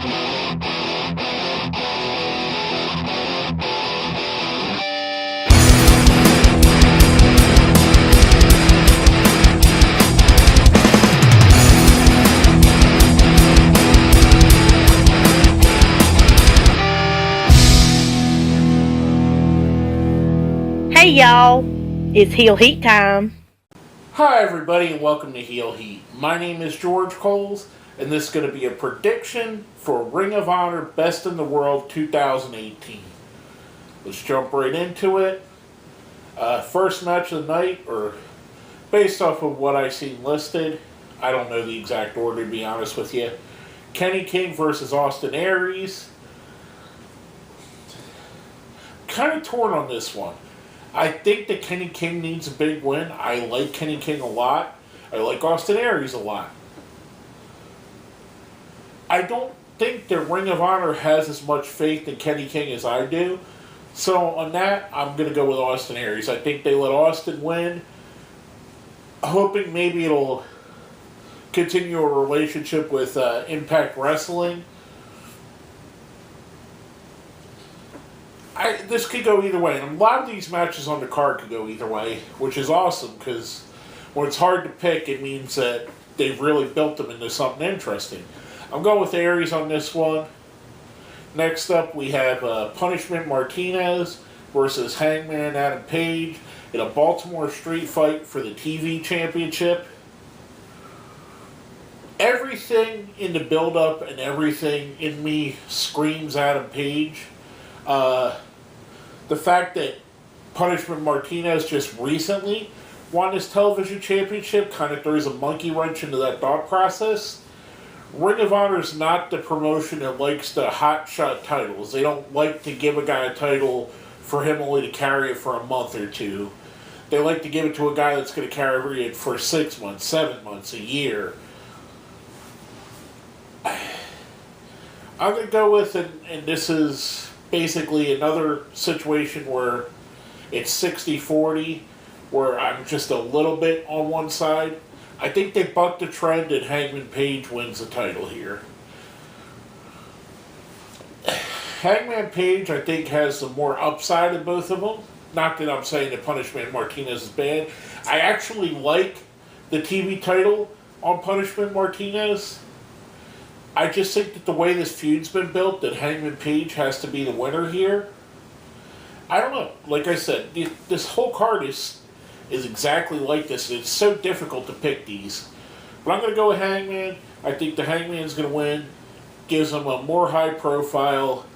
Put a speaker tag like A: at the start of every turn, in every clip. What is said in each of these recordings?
A: Hey y'all, it's Heel Heat time.
B: Hi everybody and welcome to Heel Heat. My name is George Coles and this is going to be a prediction for Ring of Honor Best in the World 2018. Let's jump right into it. First match of the night, or based off of what I've seen listed, I don't know the exact order to be honest with you. Kenny King versus Austin Aries. Kind of torn on this one. I think that Kenny King needs a big win. I like Kenny King a lot. I like Austin Aries a lot. I don't think that Ring of Honor has as much faith in Kenny King as I do. So on that, I'm going to go with Austin Aries. I think they let Austin win. Hoping maybe it'll continue a relationship with Impact Wrestling. This could go either way. And a lot of these matches on the card could go either way, which is awesome because when it's hard to pick, it means that they've really built them into something interesting. I'm going with Aries on this one. Next up, we have Punishment Martinez versus Hangman Adam Page in a Baltimore street fight for the TV championship. Everything in the build-up and everything in me screams Adam Page. The fact that Punishment Martinez just recently won his television championship kind of throws a monkey wrench into that thought process. Ring of Honor is not the promotion that likes to hotshot titles. They don't like to give a guy a title for him only to carry it for a month or two. They like to give it to a guy that's going to carry it for 6 months, 7 months, a year. I'm going to go with, and this is basically another situation where it's 60-40, where I'm just a little bit on one side. I think they bucked the trend and Hangman Page wins the title here. Hangman Page, I think, has the more upside of both of them. Not that I'm saying that Punishment Martinez is bad. I actually like the TV title on Punishment Martinez. I just think that the way this feud's been built, that Hangman Page has to be the winner here. I don't know. Like I said, this whole card is exactly like this. It's so difficult to pick these. But I'm going to go with Hangman. I think the Hangman's going to win. Gives them a more high profile.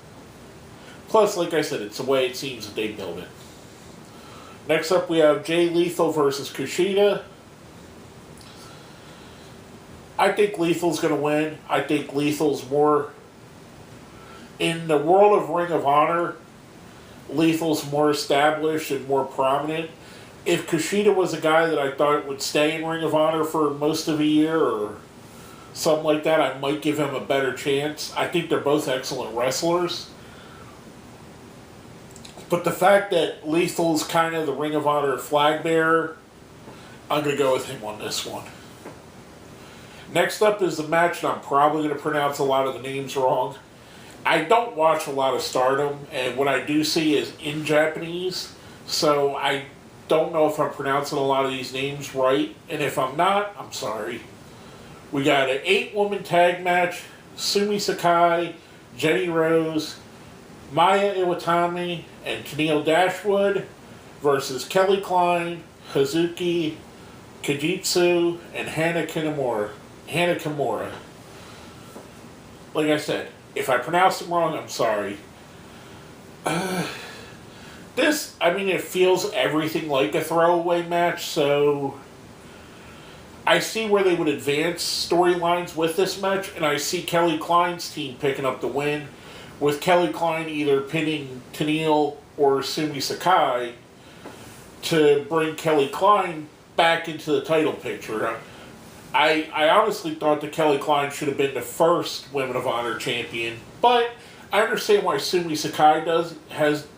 B: Plus, like I said, it's the way it seems that they build it. Next up, we have Jay Lethal versus Kushida. I think Lethal's going to win. I think Lethal's more... In the world of Ring of Honor, Lethal's more established and more prominent. If Kushida was a guy that I thought would stay in Ring of Honor for most of a year or something like that, I might give him a better chance. I think they're both excellent wrestlers. But the fact that Lethal's kind of the Ring of Honor flag bearer, I'm going to go with him on this one. Next up is the match, and I'm probably going to pronounce a lot of the names wrong. I don't watch a lot of Stardom, and what I do see is in Japanese, so I don't know if I'm pronouncing a lot of these names right, and if I'm not, I'm sorry. We got an 8-woman tag match, Sumie Sakai, Jenny Rose, Mayu Iwatani, and Tenille Dashwood versus Kelly Klein, Hazuki, Kagetsu, and Hana Kimura. Like I said, if I pronounce it wrong, I'm sorry. It feels everything like a throwaway match, so I see where they would advance storylines with this match, and I see Kelly Klein's team picking up the win, with Kelly Klein either pinning Tenille or Sumie Sakai to bring Kelly Klein back into the title picture. I honestly thought that Kelly Klein should have been the first Women of Honor champion, but I understand why Sumie Sakai has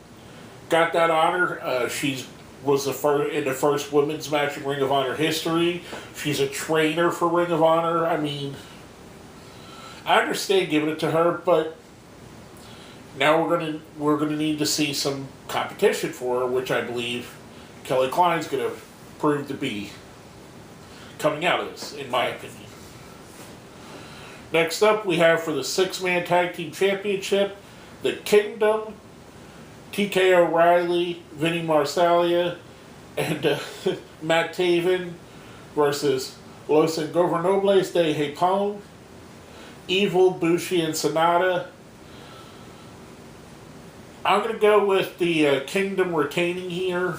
B: got that honor. She was in the first women's match in Ring of Honor history. She's a trainer for Ring of Honor. I understand giving it to her, but now we're gonna need to see some competition for her, which I believe Kelly Klein's gonna prove to be coming out of this, in my opinion. Next up, we have for the 6-man tag team championship, the Kingdom, TK O'Reilly, Vinny Marseglia, and Matt Taven versus Los Ingobernables de Japon, Evil, Bushi, and Sanada. I'm going to go with the Kingdom retaining here.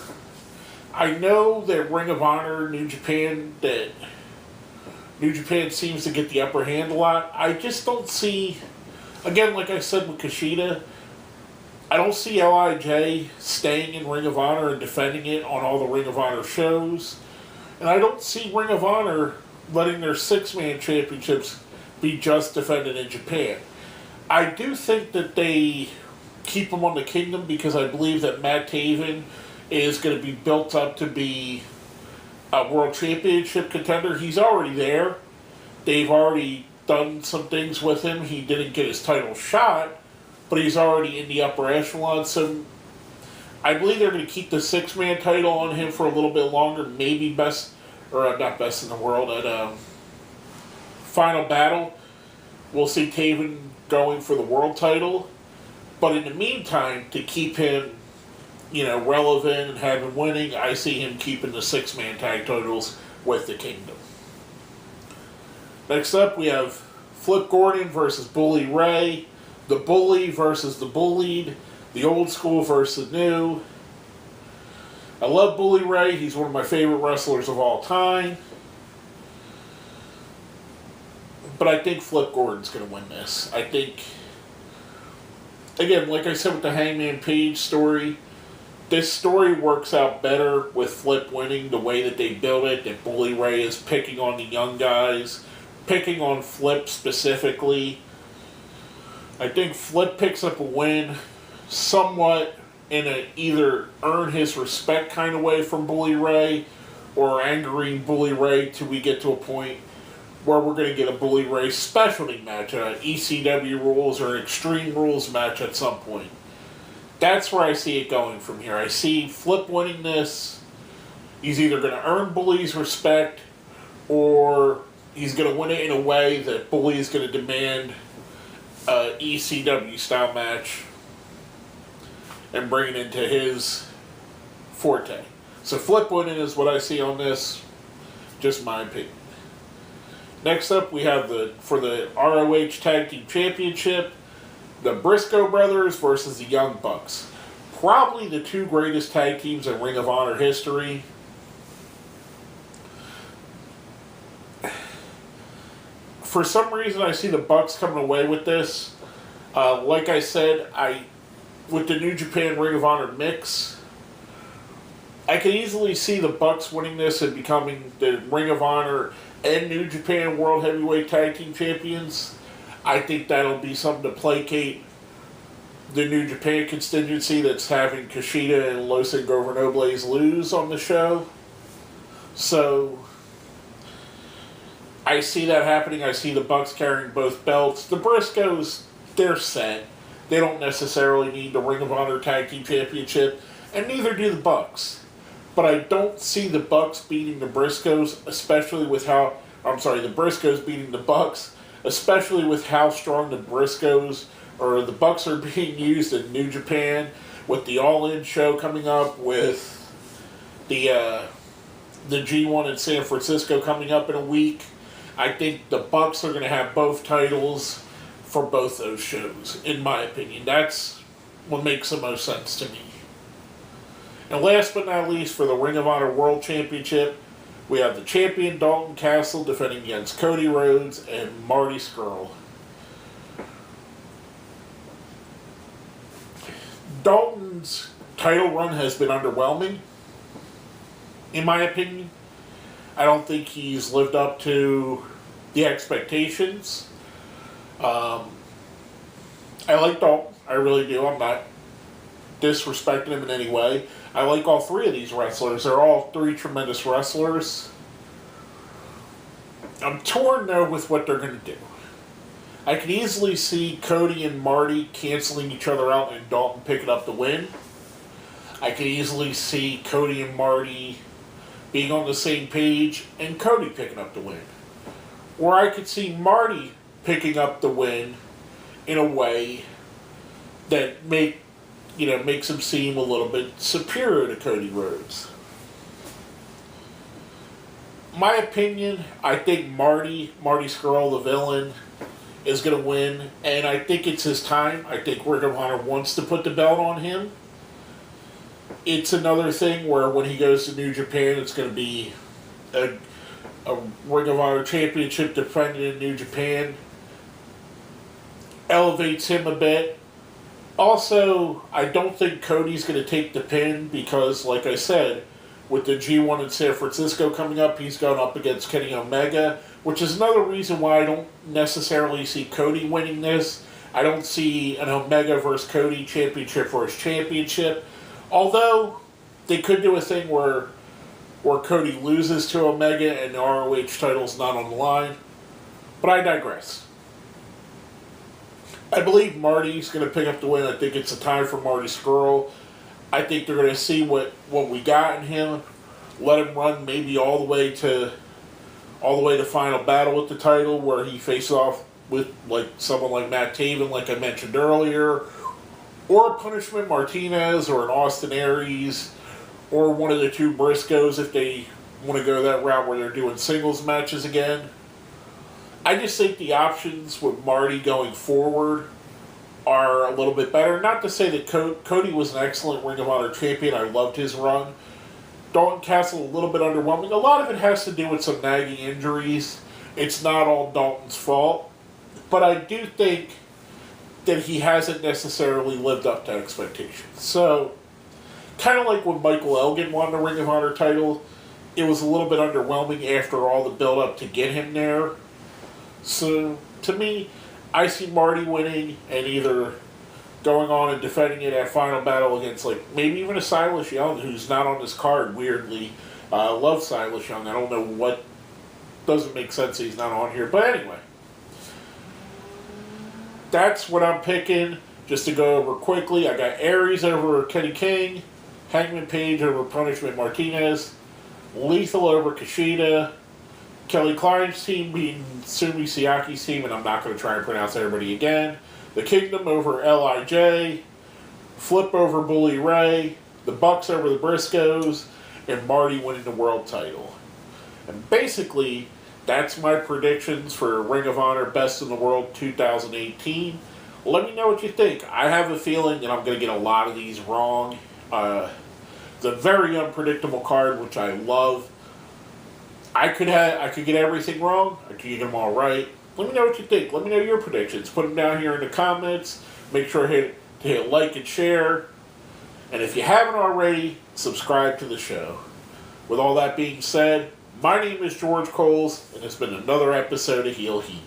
B: I know that Ring of Honor, New Japan seems to get the upper hand a lot. I just don't see, again, like I said with Kushida, I don't see LIJ staying in Ring of Honor and defending it on all the Ring of Honor shows. And I don't see Ring of Honor letting their 6-man championships be just defended in Japan. I do think that they keep them on the Kingdom because I believe that Matt Taven is going to be built up to be a World Championship contender. He's already there. They've already done some things with him. He didn't get his title shot, but he's already in the upper echelon. So I believe they're going to keep the 6-man title on him for a little bit longer. Maybe not best in the world at Final Battle. We'll see Taven going for the world title. But in the meantime, to keep him, relevant and have him winning, I see him keeping the 6-man tag titles with the Kingdom. Next up, we have Flip Gordon versus Bully Ray, the Bully versus the Bullied, the old school versus the new. I love Bully Ray. He's one of my favorite wrestlers of all time. But I think Flip Gordon's going to win this. I think, again, like I said with the Hangman Page story, this story works out better with Flip winning the way that they build it, that Bully Ray is picking on the young guys, picking on Flip specifically. I think Flip picks up a win somewhat in a either earn his respect kind of way from Bully Ray or angering Bully Ray till we get to a point where we're going to get a Bully Ray specialty match, an ECW rules or an Extreme Rules match at some point. That's where I see it going from here. I see Flip winning this. He's either going to earn Bully's respect or he's going to win it in a way that Bully is going to demand an ECW style match and bring it into his forte. So Flip winning is what I see on this. Just my opinion. Next up, we have for the ROH Tag Team Championship, the Briscoe brothers versus the Young Bucks. Probably the two greatest tag teams in Ring of Honor history. For some reason, I see the Bucks coming away with this. Like I said, with the New Japan Ring of Honor mix, I can easily see the Bucks winning this and becoming the Ring of Honor and New Japan World Heavyweight Tag Team Champions. I think that'll be something to placate the New Japan contingency that's having Kushida and Los Ingobernables lose on the show. So I see that happening. I see the Bucks carrying both belts. The Briscoes, they're set. They don't necessarily need the Ring of Honor Tag Team Championship, and neither do the Bucks. But I don't see the Bucks beating the Briscoes, the Briscoes beating the Bucks, especially with how strong the Bucks are being used in New Japan, with the All-In show coming up, with the G1 in San Francisco coming up in a week. I think the Bucks are going to have both titles for both those shows, in my opinion. That's what makes the most sense to me. And last but not least, for the Ring of Honor World Championship, we have the champion Dalton Castle defending against Cody Rhodes and Marty Scurll. Dalton's title run has been underwhelming, in my opinion. I don't think he's lived up to the expectations. I like Dalton. I really do. I'm not disrespecting him in any way. I like all three of these wrestlers. They're all three tremendous wrestlers. I'm torn, though, with what they're going to do. I can easily see Cody and Marty canceling each other out and Dalton picking up the win. I can easily see Cody and Marty being on the same page and Cody picking up the win. Or I could see Marty picking up the win in a way that makes him seem a little bit superior to Cody Rhodes. My opinion, I think Marty Scurll, the villain, is going to win, and I think it's his time. I think Ring of Honor wants to put the belt on him. It's another thing where when he goes to New Japan, it's going to be a Ring of Honor championship defended in New Japan. Elevates him a bit. Also, I don't think Cody's going to take the pin because, like I said, with the G1 in San Francisco coming up, he's going up against Kenny Omega, which is another reason why I don't necessarily see Cody winning this. I don't see an Omega versus Cody championship versus championship. Although, they could do a thing where Cody loses to Omega and the ROH title's not on the line. But I digress. I believe Marty's going to pick up the win. I think it's a time for Marty Scurll. I think they're going to see what we got in him. Let him run maybe all the way to Final Battle with the title, where he faces off with someone like Matt Taven, like I mentioned earlier, or a Punishment Martinez, or an Austin Aries, or one of the two Briscoes if they want to go that route where they're doing singles matches again. I just think the options with Marty going forward are a little bit better. Not to say that Cody was an excellent Ring of Honor champion. I loved his run. Dalton Castle, a little bit underwhelming. A lot of it has to do with some nagging injuries. It's not all Dalton's fault. But I do think that he hasn't necessarily lived up to expectations. So, kind of like when Michael Elgin won the Ring of Honor title, it was a little bit underwhelming after all the build-up to get him there. So, to me, I see Marty winning and either going on and defending it at Final Battle against, maybe even a Silas Young, who's not on this card, weirdly. I love Silas Young. I don't know what doesn't make sense he's not on here. But anyway, that's what I'm picking. Just to go over quickly, I got Aries over Kenny King, Hangman Page over Punishment Martinez, Lethal over Kushida, Kelly Klein's team beating Sumie Siaki's team, and I'm not going to try and pronounce everybody again. The Kingdom over LIJ, Flip over Bully Ray, the Bucks over the Briscoes, and Marty winning the world title. And basically, that's my predictions for Ring of Honor Best in the World 2018. Let me know what you think. I have a feeling that I'm going to get a lot of these wrong. It's a very unpredictable card, which I love. I could get everything wrong. I could get them all right. Let me know what you think. Let me know your predictions. Put them down here in the comments. Make sure to hit like and share. And if you haven't already, subscribe to the show. With all that being said, my name is George Coles, and it's been another episode of Heel Heat.